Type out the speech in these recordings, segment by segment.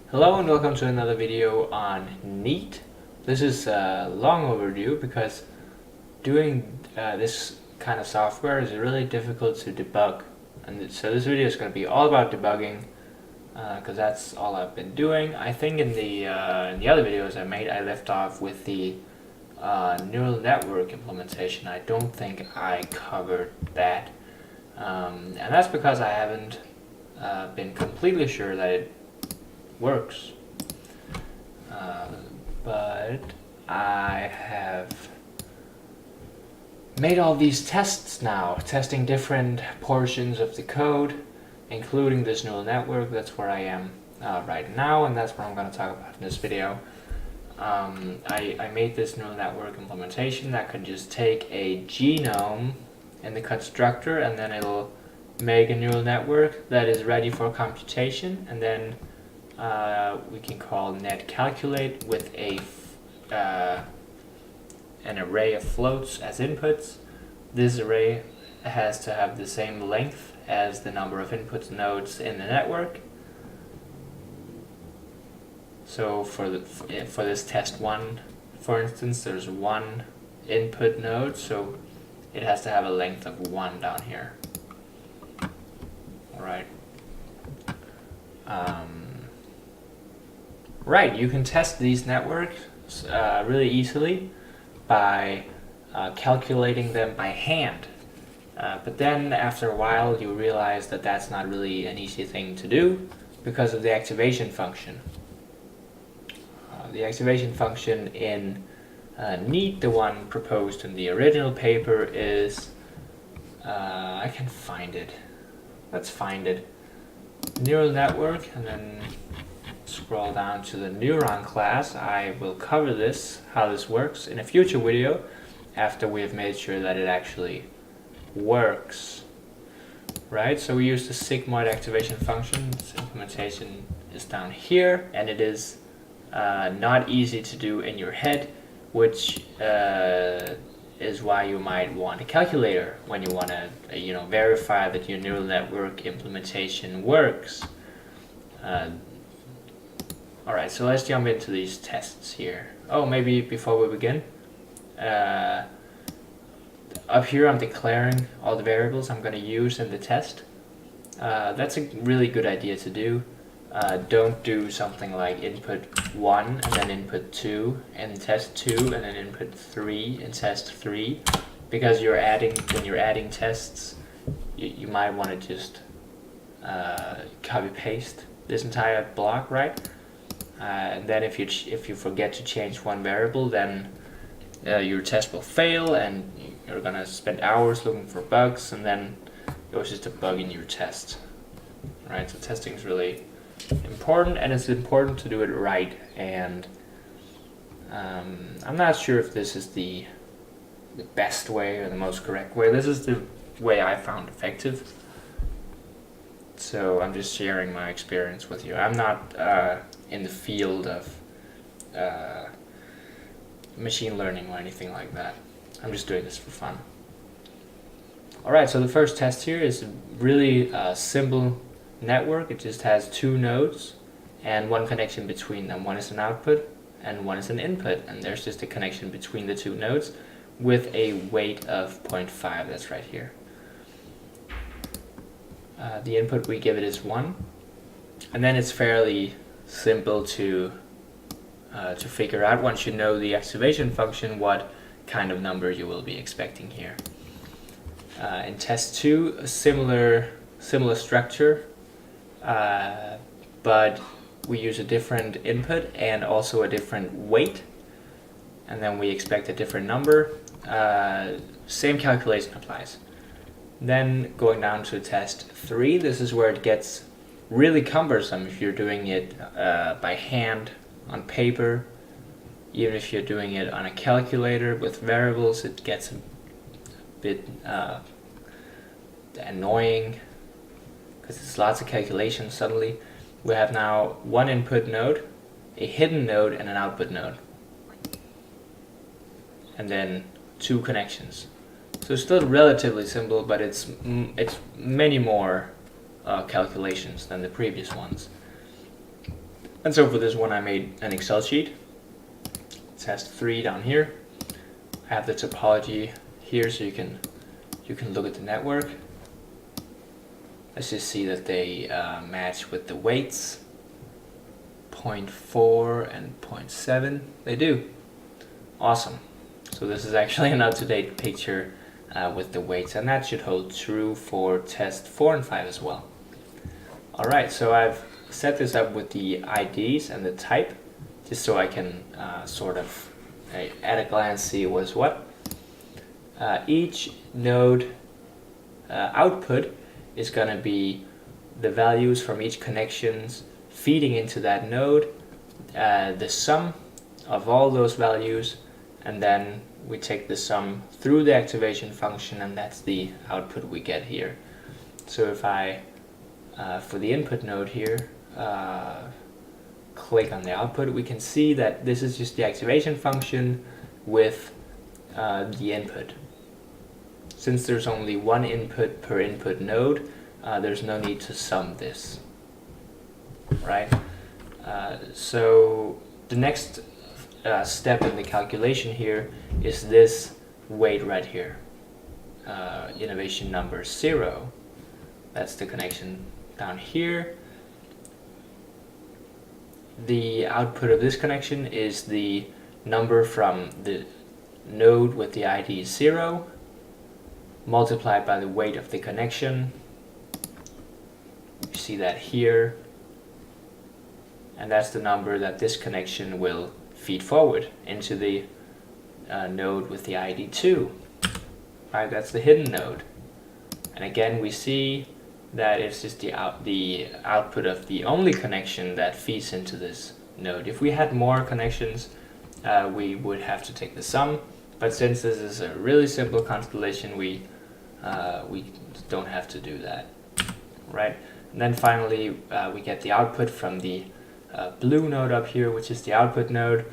Hello and welcome to another video on NEAT. This is long overdue because doing this kind of software is really difficult to debug. And so this video is going to be all about debugging because that's all I've been doing. I think in the other videos I made I left off with the neural network implementation. I don't think I covered that. And that's because I haven't been completely sure that it works, but I have made all these tests now, testing different portions of the code, including this neural network. That's where I am right now, and that's what I'm going to talk about in this video. I made this neural network implementation that could just take a genome in the constructor, and then it'll make a neural network that is ready for computation, and then we can call net calculate with an array of floats as inputs. This array has to have the same length as the number of input nodes in the network. So for this test 1, for instance, there's one input node, so it has to have a length of 1 down here. Alright. Right, you can test these networks really easily by calculating them by hand. But then after a while you realize that that's not really an easy thing to do because of the activation function. The activation function in NEAT, the one proposed in the original paper, is I can find it. Let's find it. Neural network, and then scroll down to the neuron class. I will cover this, how this works, in a future video after we have made sure that it actually works. Right, so we use the sigmoid activation function. Its implementation is down here, and it is not easy to do in your head, which is why you might want a calculator when you want to verify that your neural network implementation works. Alright, so let's jump into these tests here. Oh, maybe before we begin, up here I'm declaring all the variables I'm going to use in the test. That's a really good idea to do. Don't do something like input 1 and then input 2 in test 2 and then input 3 in test 3, because when you're adding tests, you might want to just copy paste this entire block, right? And then if you forget to change one variable, then your test will fail and you're gonna spend hours looking for bugs, and then it was just a bug in your test. Right, so testing is really important, and it's important to do it right, and I'm not sure if this is the best way or the most correct way. This is the way I found effective, so I'm just sharing my experience with you. I'm not in the field of machine learning or anything like that. I'm just doing this for fun. Alright, so the first test here is a really simple network. It just has 2 nodes and one connection between them. One is an output and one is an input, and there's just a connection between the 2 nodes with a weight of 0.5. That's right here. The input we give it is 1, and then it's fairly simple to figure out, once you know the activation function, what kind of number you will be expecting here. In test 2, a similar structure, but we use a different input and also a different weight, and then we expect a different number. Same calculation applies. Then going down to test 3, this is where it gets really cumbersome if you're doing it by hand on paper. Even if you're doing it on a calculator with variables, it gets a bit annoying because it's lots of calculations. Suddenly we have now one input node, a hidden node, and an output node, and then 2 connections. So it's still relatively simple, but it's many more calculations than the previous ones. And so for this one I made an Excel sheet. Test 3 down here. I have the topology here so you can look at the network. Let's just see that they match with the weights. 0.4 and 0.7. They do. Awesome. So this is actually an up-to-date picture with the weights, and that should hold true for test 4 and 5 as well. Alright, so I've set this up with the IDs and the type, just so I can sort of at a glance see what's what. Each node output is going to be the values from each connections feeding into that node, the sum of all those values, and then we take the sum through the activation function, and that's the output we get here. So if I, for the input node here, click on the output, we can see that this is just the activation function with the input. Since there's only one input per input node, there's no need to sum this, right? So the next step in the calculation here is this weight right here, innovation number 0. That's the connection down here. The output of this connection is the number from the node with the ID 0 multiplied by the weight of the connection. You see that here, and that's the number that this connection will feed forward into the node with the ID 2. Right, that's the hidden node. And again, we see that it's just the output of the only connection that feeds into this node. If we had more connections, we would have to take the sum, but since this is a really simple constellation, we don't have to do that, right? And then finally, we get the output from the blue node up here, which is the output node,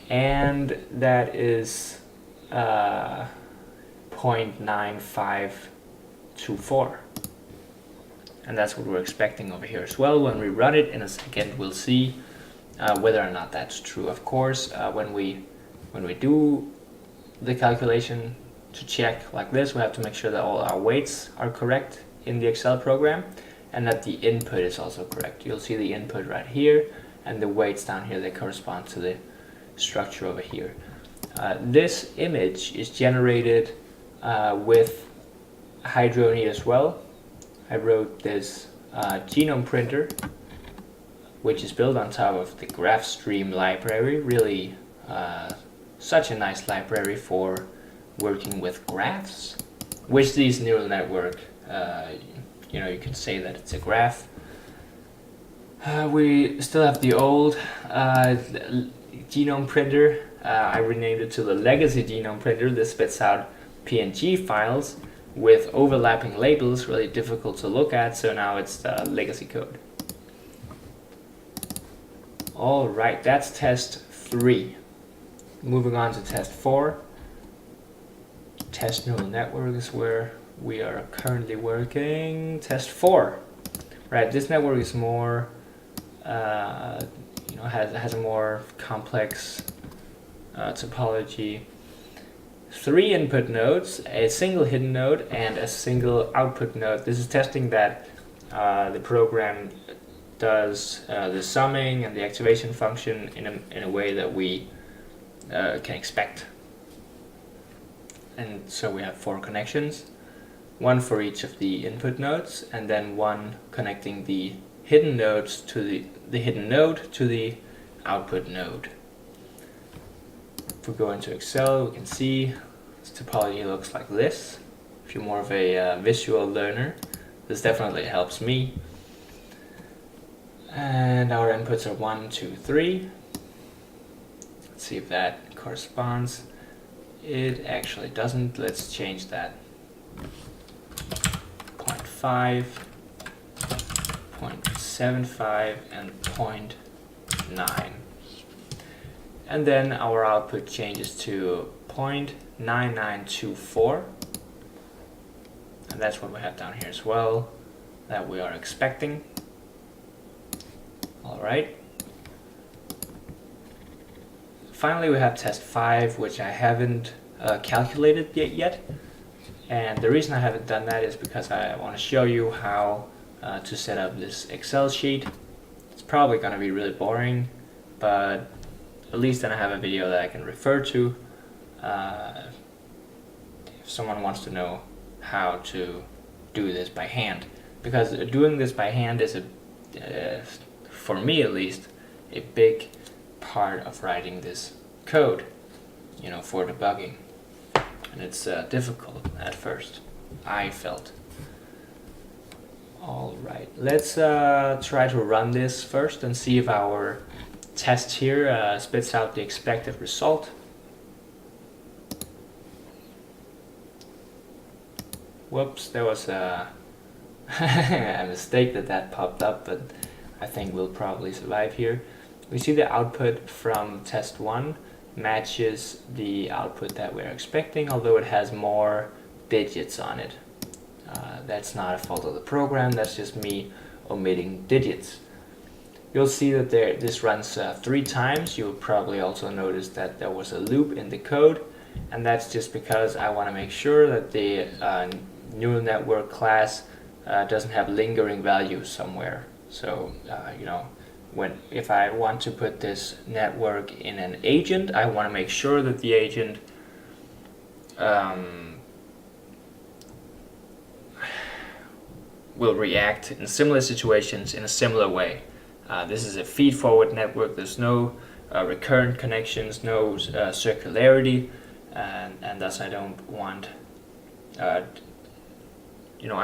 and that is 0.9524. And that's what we're expecting over here as well. When we run it in a second, we'll see whether or not that's true. Of course, when we do the calculation to check like this, we have to make sure that all our weights are correct in the Excel program, and that the input is also correct. You'll see the input right here, and the weights down here, they correspond to the structure over here. This image is generated with Hydrony as well. I wrote this genome printer, which is built on top of the GraphStream library. Really such a nice library for working with graphs, which these neural network, you can say that it's a graph. We still have the old genome printer. I renamed it to the legacy genome printer. This spits out PNG files with overlapping labels, really difficult to look at, so now it's legacy code. Alright, that's test 3. Moving on to test 4. Test neural network is where we are currently working. Test 4. Right, this network is more, has a more complex topology. 3 input nodes, a single hidden node, and a single output node. This is testing that the program does the summing and the activation function in a way that we can expect. And so we have 4 connections, one for each of the input nodes, and then one connecting the hidden nodes to the hidden node to the output node. If we go into Excel, we can see this topology looks like this. If you're more of a visual learner, this definitely helps me. And our inputs are 1, 2, 3. Let's see if that corresponds. It actually doesn't. Let's change that. 0.5, 0.75, and 0.9. And then our output changes to 0.9924. And that's what we have down here as well, that we are expecting. Alright, Finally, we have test 5, which I haven't calculated yet. And the reason I haven't done that is because I want to show you how to set up this Excel sheet. It's probably going to be really boring, but at least then I have a video that I can refer to if someone wants to know how to do this by hand. Because doing this by hand is, for me at least, a big part of writing this code, for debugging. And it's difficult at first, I felt. Alright, let's try to run this first and see if our test here spits out the expected result. Whoops, there was a, a mistake that popped up, but I think we'll probably survive here. We see the output from test 1 matches the output that we're expecting, although it has more digits on it. That's not a fault of the program, that's just me omitting digits. You'll see that this runs 3 times. You'll probably also notice that there was a loop in the code, and that's just because I want to make sure that the neural network class doesn't have lingering values somewhere. So, if I want to put this network in an agent, I want to make sure that the agent will react in similar situations in a similar way. This is a feed-forward network. There's no recurrent connections, no circularity, and thus I don't want, I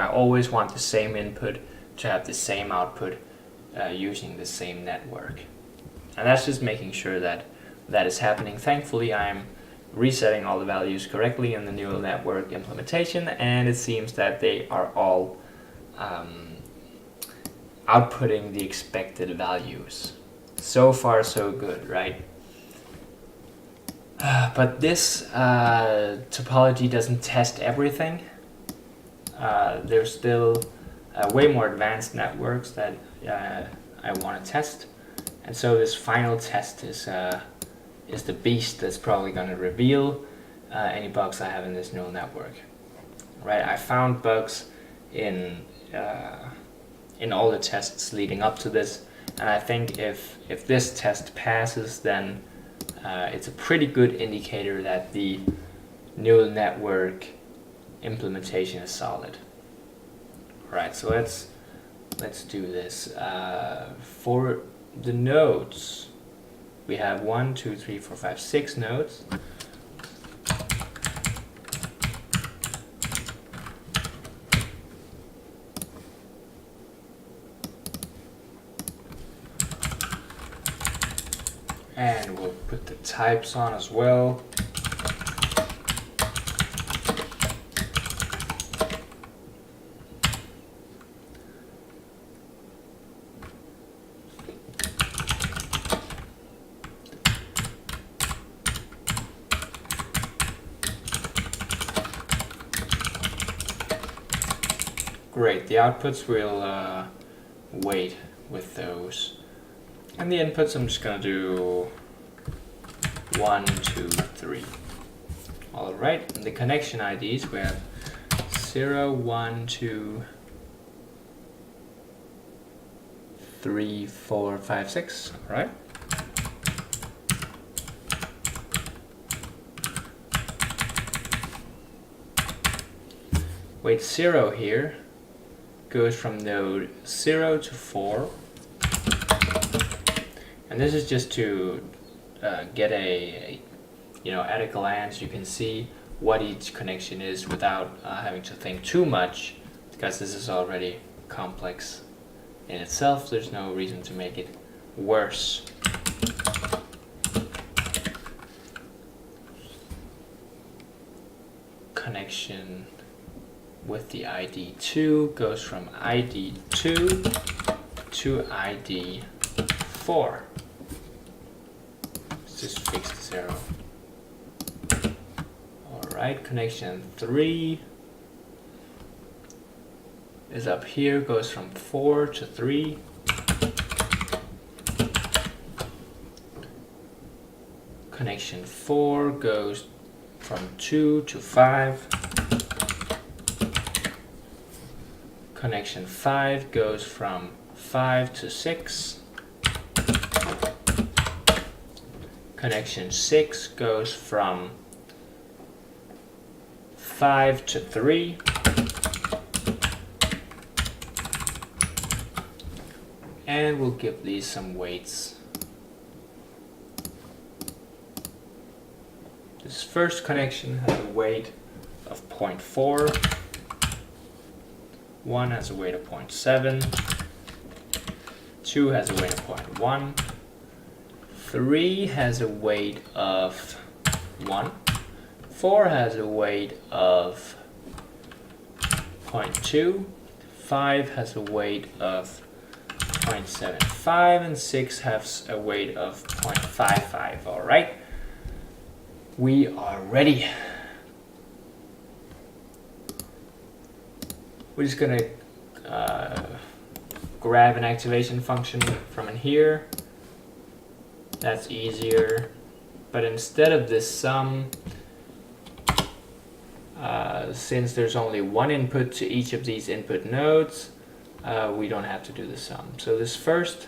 always want the same input to have the same output using the same network. And that's just making sure that that is happening. Thankfully, I'm resetting all the values correctly in the neural network implementation, and it seems that they are all outputting the expected values. So far, so good, right? But this topology doesn't test everything. There's still way more advanced networks that I want to test, and so this final test is the beast that's probably going to reveal any bugs I have in this neural network. Right? I found bugs in all the tests leading up to this, and I think if this test passes, then it's a pretty good indicator that the neural network implementation is solid. Right, so let's do this. For the nodes, we have 1, 2, 3, 4, 5, 6 nodes. And we'll put the types on as well. Great, the outputs will wait with those. And the inputs, I'm just going to do 1, 2, 3. Alright, and the connection IDs, we have 0, 1, 2, 3, 4, 5, 6. Alright. Weight 0 here goes from node 0 to 4. And this is just to get at a glance, you can see what each connection is without having to think too much, because this is already complex in itself. There's no reason to make it worse. Connection with the ID 2 goes from ID 2 to ID 4. Let's just fix the 0. Alright, connection 3 is up here, goes from 4 to 3. Connection 4 goes from 2 to 5. Connection 5 goes from 5 to 6. Connection 6 goes from 5 to 3. And we'll give these some weights. This first connection has a weight of 0.4. 1 has a weight of 0.7. 2 has a weight of 0.1. 3 has a weight of 1. 4 has a weight of 0.2. 5 has a weight of 0.75, and 6 has a weight of 0.55. All right, we are ready. We're just gonna grab an activation function from in here. That's easier, but instead of this sum, since there's only one input to each of these input nodes, we don't have to do the sum. So this first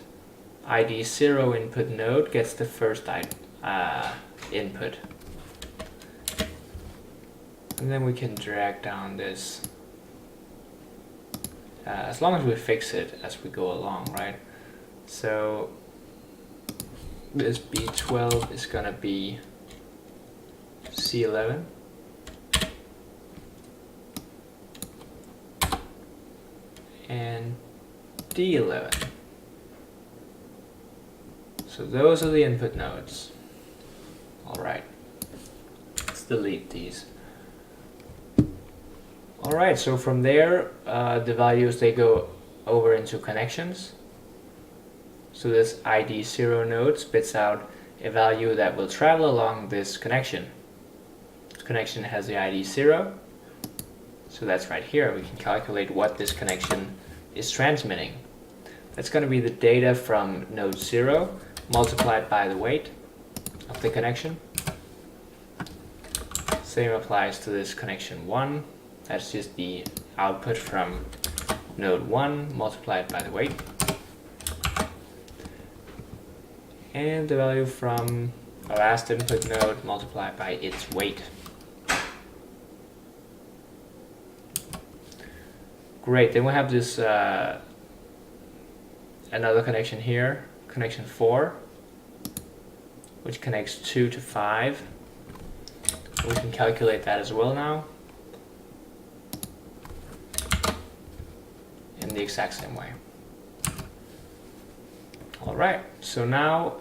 ID 0 input node gets the first input. And then we can drag down this, as long as we fix it as we go along, right? So this B12 is gonna be C11. And D11. So those are the input nodes. All right, let's delete these. All right, so from there, the values, they go over into connections. So this ID 0 node spits out a value that will travel along this connection. This connection has the ID 0. So that's right here. We can calculate what this connection is transmitting. That's going to be the data from node 0 multiplied by the weight of the connection. Same applies to this connection 1. That's just the output from node 1 multiplied by the weight. And the value from the last input node multiplied by its weight. Great, then we have this another connection here, connection 4, which connects 2 to 5. We can calculate that as well now in the exact same way. All right, so now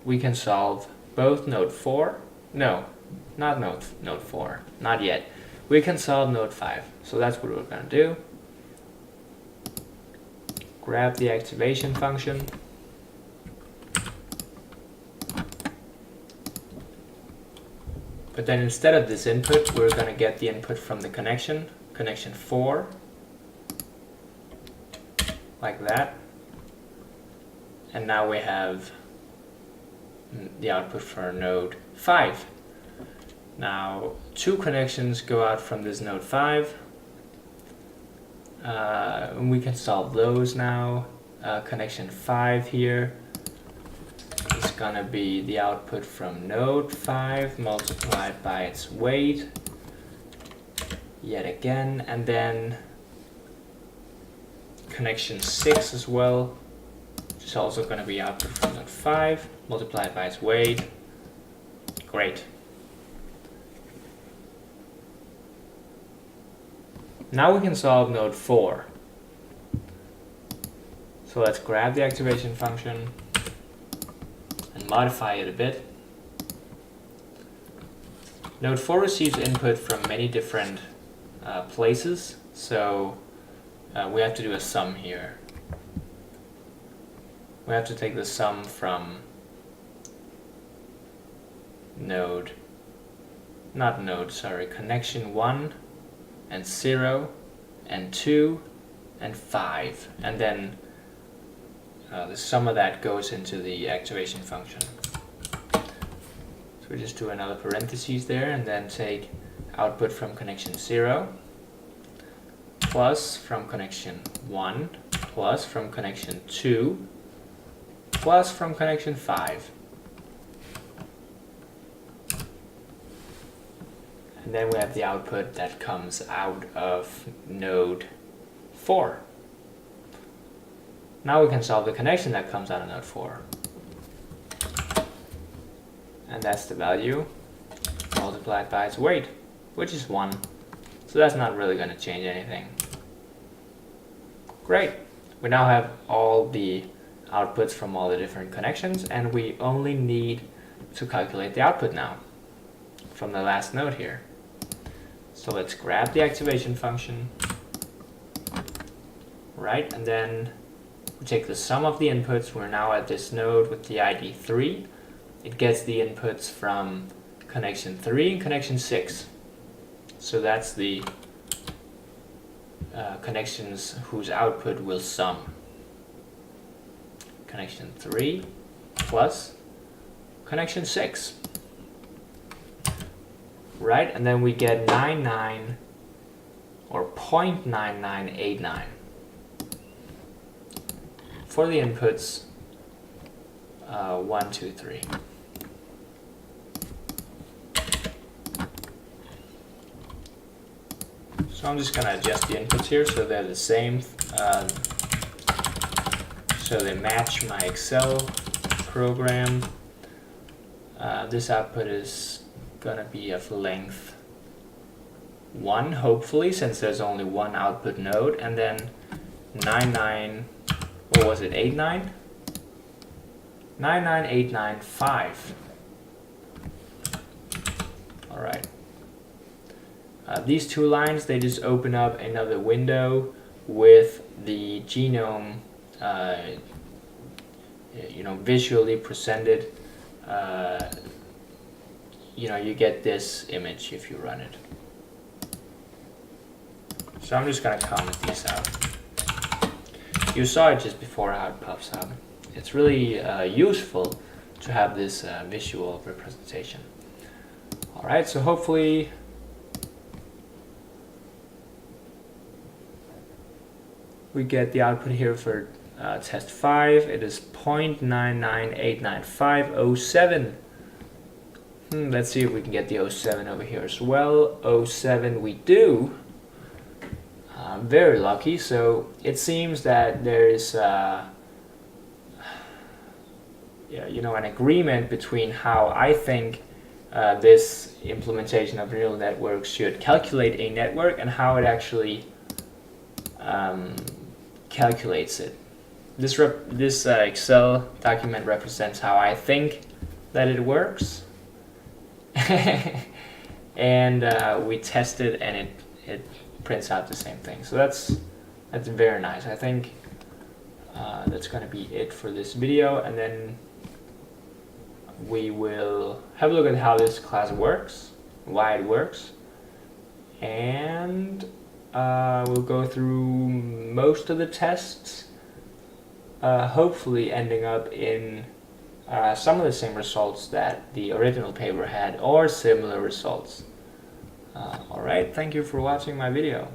we can solve both node 4. No, not node 4, not yet. We can solve node 5. So that's what we're going to do. Grab the activation function. But then instead of this input, we're going to get the input from the connection 4, like that. And now we have the output for node 5. Now, 2 connections go out from this node 5. And we can solve those now. Connection 5 here is going to be the output from node 5 multiplied by its weight yet again, and then connection 6 as well, which is also going to be output from node 5 multiplied by its weight. Great. Now we can solve node 4. So let's grab the activation function and modify it a bit. Node 4 receives input from many different places, so we have to do a sum here. We have to take the sum from connection 1 and 0 and 2 and 5, and then the sum of that goes into the activation function. So So we just do another parentheses there and then take output from connection 0 plus from connection 1 plus from connection 2 plus from connection 5. And then we have the output that comes out of node 4. Now we can solve the connection that comes out of node 4. And that's the value multiplied by its weight, which is 1. So that's not really going to change anything. Great. We now have all the outputs from all the different connections, and we only need to calculate the output now from the last node here. So let's grab the activation function, right, and then we take the sum of the inputs. We're now at this node with the ID 3. It gets the inputs from connection 3 and connection 6. So that's the connections whose output will sum. Connection 3 plus connection 6. Right, and then we get 99 or 0.9989 for the inputs 1, 2, 3. So I'm just going to adjust the inputs here so they're the same, so they match my Excel program. This output is gonna be of length 1, hopefully, since there's only one output node, and then 99, what was it, 89? 99895. Alright. These two lines, they just open up another window with the genome visually presented. You get this image if you run it. So I'm just going to comment these out. You saw it just before how it pops up. It's really useful to have this visual representation. Alright, so hopefully we get the output here for test 5. It is 0.9989507. Let's see if we can get the 07 over here as well. 07 we do. Very lucky. So it seems that there is an agreement between how I think this implementation of neural networks should calculate a network and how it actually calculates it. This Excel document represents how I think that it works. And we test it, and it prints out the same thing. So that's very nice. I think that's going to be it for this video, and then we will have a look at how this class works, why it works, and we'll go through most of the tests, hopefully ending up in some of the same results that the original paper had, or similar results. Alright, thank you for watching my video.